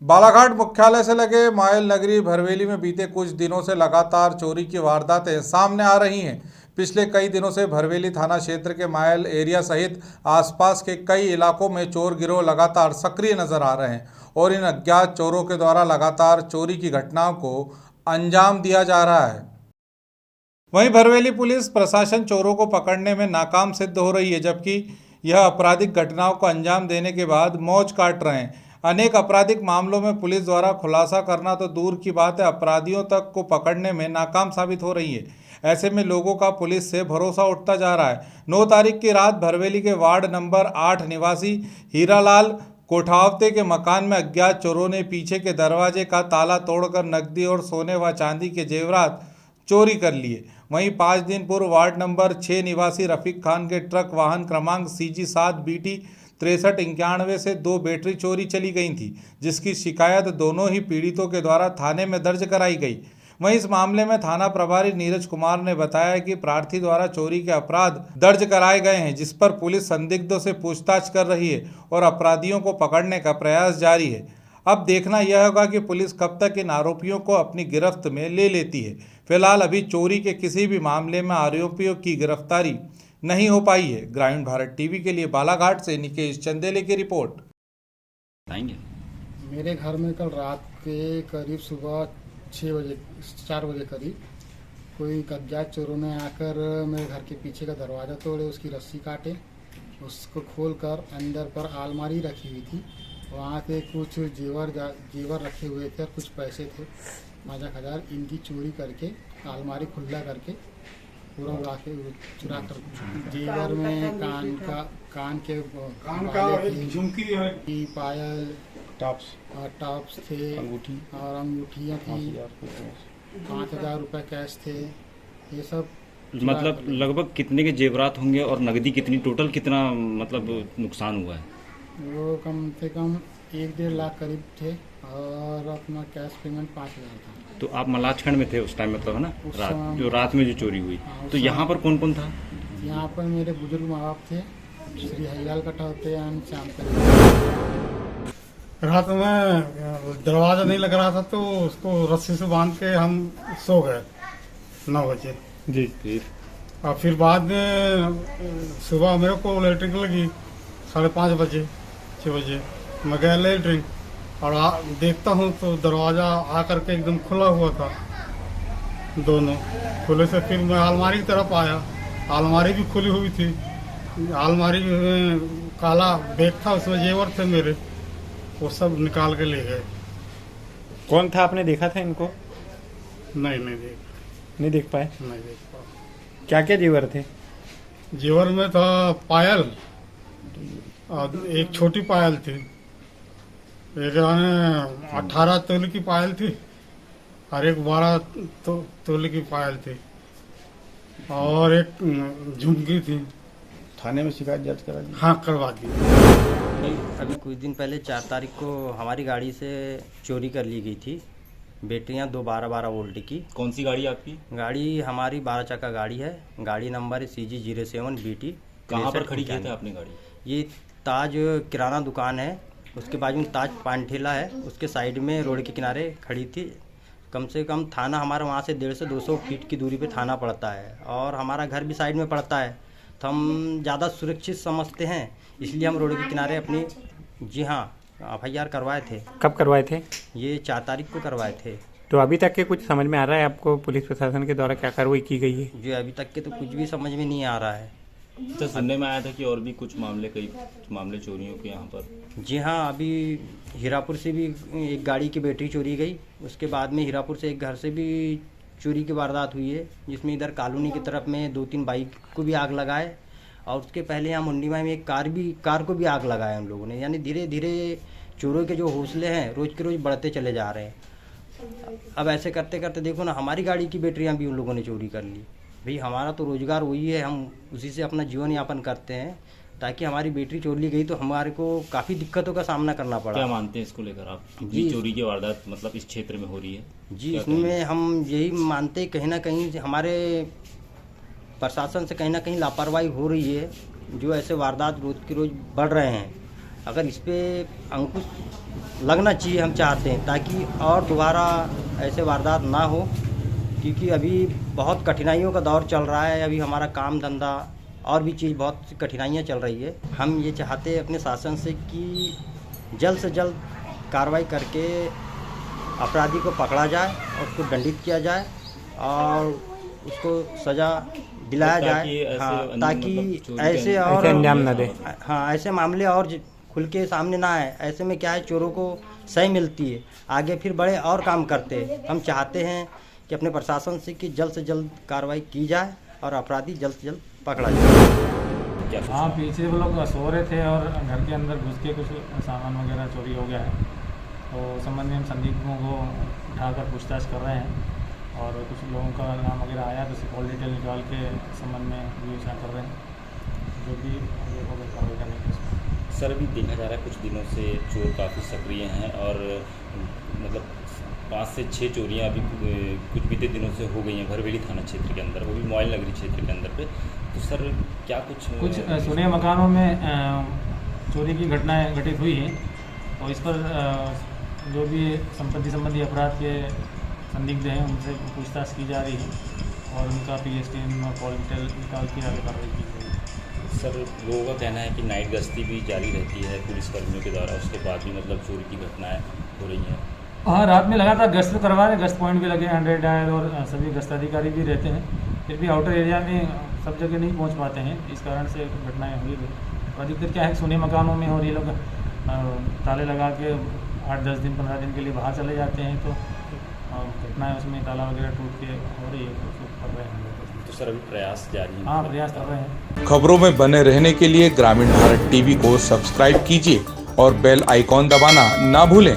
बालाघाट मुख्यालय से लगे मायल नगरी भरवेली में बीते कुछ दिनों से लगातार चोरी की वारदातें सामने आ रही हैं। पिछले कई दिनों से भरवेली थाना क्षेत्र के मायल एरिया सहित आसपास के कई इलाकों में चोर गिरोह लगातार सक्रिय नजर आ रहे हैं और इन अज्ञात चोरों के द्वारा लगातार चोरी की घटनाओं को अंजाम दिया जा रहा है। वहीं भरवेली पुलिस प्रशासन चोरों को पकड़ने में नाकाम सिद्ध हो रही है, जबकि यह आपराधिक घटनाओं को अंजाम देने के बाद मौज काट रहे हैं। अनेक आपराधिक मामलों में पुलिस द्वारा खुलासा करना तो दूर की बात है, अपराधियों तक को पकड़ने में नाकाम साबित हो रही है। ऐसे में लोगों का पुलिस से भरोसा उठता जा रहा है। 9 तारीख की रात भरवेली के वार्ड नंबर 8 निवासी हीरालाल कोठावते के मकान में अज्ञात चोरों ने पीछे के दरवाजे का ताला तोड़कर नकदी और सोने व चांदी के जेवरात चोरी कर लिए। वहीं 5 दिन पूर्व वार्ड नंबर 6 निवासी रफीक खान के ट्रक वाहन क्रमांक CG 7 BT 6391 से 2 बैटरी चोरी चली गई थी, जिसकी शिकायत दोनों ही पीड़ितों के द्वारा थाने में दर्ज कराई गई। वहीं इस मामले में थाना प्रभारी नीरज कुमार ने बताया कि प्रार्थी द्वारा चोरी के अपराध दर्ज कराए गए हैं, जिस पर पुलिस संदिग्धों से पूछताछ कर रही है और अपराधियों को पकड़ने का प्रयास जारी है। अब देखना यह होगा कि पुलिस कब तक इन आरोपियों को अपनी गिरफ्त में ले लेती है। फिलहाल अभी चोरी के किसी भी मामले में आरोपियों की गिरफ्तारी नहीं हो पाई है। ग्रामीण भारत टीवी के लिए बालाघाट से निकेश चंदेले की रिपोर्ट। मेरे घर में कल रात के करीब सुबह 4 बजे करीब कोई अज्ञात चोरों ने आकर मेरे घर के पीछे का दरवाज़ा तोड़े, उसकी रस्सी काटे, उसको खोलकर अंदर पर अलमारी रखी हुई थी, वहाँ से कुछ जेवर रखे हुए थे और कुछ पैसे थे 5,000। इनकी चोरी करके अलमारी खुला करके पूरा उड़ा के चुरा कर, जेवर में कान के झुमकी, पायल, टॉप्स थे, और अंगूठियाँ थी, 5,000 रुपये कैश थे। ये सब मतलब लगभग कितने के जेवरात होंगे और नकदी कितनी, टोटल कितना मतलब नुकसान हुआ है? वो कम से कम 1-1.5 लाख करीब थे और अपना कैश पेमेंट 5,000 था। तो आप मलाजखंड में थे उस टाइम, मतलब है ना, रात में जो चोरी हुई। तो यहाँ पर कौन कौन था? यहाँ पर मेरे बुजुर्ग माँ बाप थे, श्री हरिलाल कटावते एंड श्याम। रात में दरवाज़ा नहीं लग रहा था तो उसको रस्सी से बांध के हम सो गए 9 बजे जी। फिर बाद में सुबह मेरे को इलेक्ट्रिक लगी 5:30 बजे 6 बजे। मैं गया इलेक्ट्रिक और देखता हूँ तो दरवाज़ा आकर के एकदम खुला हुआ था, दोनों खुले से। फिर मैं अलमारी की तरफ आया, अलमारी भी खुली हुई थी, अलमारी में काला बैग था, उसमें जेवर थे मेरे, वो सब निकाल के ले गए। कौन था, आपने देखा था इनको? नहीं देख पाए। नहीं देख पाया। क्या क्या जेवर थे? जेवर में था पायल, और एक छोटी पायल थी, एक 18 तोले की पायल थी और एक 12 तोले की पायल थी और एक झुमकी थी। थाने में शिकायत दर्ज करा दी? हाँ, करवा दी। अभी कुछ दिन पहले 4 तारीख को हमारी गाड़ी से चोरी कर ली गई थी, बैटरियाँ 2 12-12 वोल्ट की। कौन सी गाड़ी आपकी? गाड़ी हमारी 12 चक्का गाड़ी है, गाड़ी नंबर है CG 07 BT। कहाँ पर खड़ी की थी आपने गाड़ी? ये ताज किराना दुकान है, उसके बाजू में ताज पान ठेला है, उसके साइड में रोड के किनारे खड़ी थी। कम से कम थाना हमारा वहाँ से 150 से 200 फीट की दूरी पे थाना पड़ता है और हमारा घर भी साइड में पड़ता है, तो हम ज़्यादा सुरक्षित समझते हैं, इसलिए हम रोड के किनारे अपनी FIR करवाए थे। कब करवाए थे? ये 4 तारीख को करवाए थे। तो अभी तक के कुछ समझ में आ रहा है आपको, पुलिस प्रशासन के द्वारा क्या कार्रवाई की गई है? जो अभी तक के तो कुछ भी समझ में नहीं आ रहा है। तो सुनने में आया था कि और भी कई मामले चोरियों के यहाँ पर। जी हाँ, अभी हीरापुर से भी एक गाड़ी की बैटरी चोरी गई, उसके बाद में हीरापुर से एक घर से भी चोरी की वारदात हुई है, जिसमें इधर कॉलोनी की तरफ में 2-3 बाइक को भी आग लगाए और उसके पहले यहाँ मुंडीमा में एक कार को भी आग लगाया हम लोगों ने। यानी धीरे धीरे चोरों के जो हौसले हैं रोज़ के रोज़ बढ़ते चले जा रहे हैं। अब ऐसे करते करते देखो ना, हमारी गाड़ी की बैटरियाँ भी उन लोगों ने चोरी कर ली। भाई हमारा तो रोज़गार वही है, हम उसी से अपना जीवन यापन करते हैं, ताकि हमारी बैटरी चोरी ली गई तो हमारे को काफ़ी दिक्कतों का सामना करना पड़ा। क्या मानते हैं इसको लेकर आप? जी, चोरी की वारदात मतलब इस क्षेत्र में हो रही है जी, इसमें हम यही मानते हैं कहीं ना कहीं हमारे प्रशासन से कहीं ना कहीं लापरवाही हो रही है, जो ऐसे वारदात रोज़ की रोज़ बढ़ रहे हैं। अगर इस पर अंकुश लगना चाहिए, हम चाहते हैं, ताकि और दोबारा ऐसे वारदात ना हो, क्योंकि अभी बहुत कठिनाइयों का दौर चल रहा है। अभी हमारा काम धंधा और भी चीज़ बहुत सी कठिनाइयाँ चल रही है। हम ये चाहते हैं अपने शासन से कि जल्द से जल्द कार्रवाई करके अपराधी को पकड़ा जाए और उसको दंडित किया जाए और उसको सज़ा दिलाया जाए। हाँ, ताकि ऐसे और अंजाम न दे। हाँ, ऐसे मामले और खुल के सामने ना आए। ऐसे में क्या है, चोरों को सही मिलती है, आगे फिर बड़े और काम करते हैं। हम चाहते हैं कि अपने प्रशासन से कि जल्द से जल्द कार्रवाई की जाए और अपराधी जल्द से जल्द पकड़ा जाए। हाँ, पीछे वो लोग सो रहे थे और घर के अंदर घुस के कुछ सामान वगैरह चोरी हो गया है। तो संबंध में हम संदिग्धों को उठाकर पूछताछ कर रहे हैं और कुछ लोगों का नाम वगैरह आया तो उससे कॉल डिटेल निकाल के संबंध में विवेचना कर रहे हैं, जो भी होगा कार्रवाई करने के लिए। सर, अभी देखा जा रहा है कुछ दिनों से चोर काफ़ी सक्रिय हैं और मतलब 5 से 6 चोरियां अभी कुछ बीते दिनों से हो गई हैं भरवेली थाना क्षेत्र के अंदर, वो भी मोबाइल नगरी क्षेत्र के अंदर पे। तो सर क्या कुछ सुने मकानों में चोरी की घटनाएं घटित हुई हैं और इस पर जो भी संपत्ति संबंधी अपराध के संदिग्ध हैं उनसे पूछताछ की जा रही है और उनका PSTN और कॉल डिटेल निकाल के आगे कार्रवाई की जाएगी। सर, लोगों का कहना है कि नाइट गश्ती भी जारी रहती है पुलिस कर्मियों के द्वारा, उसके बाद भी मतलब चोरी की घटनाएं हो रही हैं। हाँ, रात में लगातार गश्त करवा रहे, गश्त पॉइंट भी लगे 100 डायल और सभी गश्त अधिकारी भी रहते हैं, फिर भी आउटर एरिया में सब जगह नहीं पहुंच पाते हैं, इस कारण से घटनाएं हुई। अधिकतर क्या है, सुने मकानों में और ये लोग ताले लगा के 8-10 दिन 15 दिन के लिए बाहर चले जाते हैं, तो घटनाएं उसमें ताला वगैरह टूट के हो रही है, तो कर रहे हैं। तो सर अभी प्रयास जारी है? हाँ, प्रयास कर रहे हैं। खबरों में बने रहने के लिए ग्रामीण भारत टीवी को सब्सक्राइब कीजिए और बेल आइकॉन दबाना ना भूलें।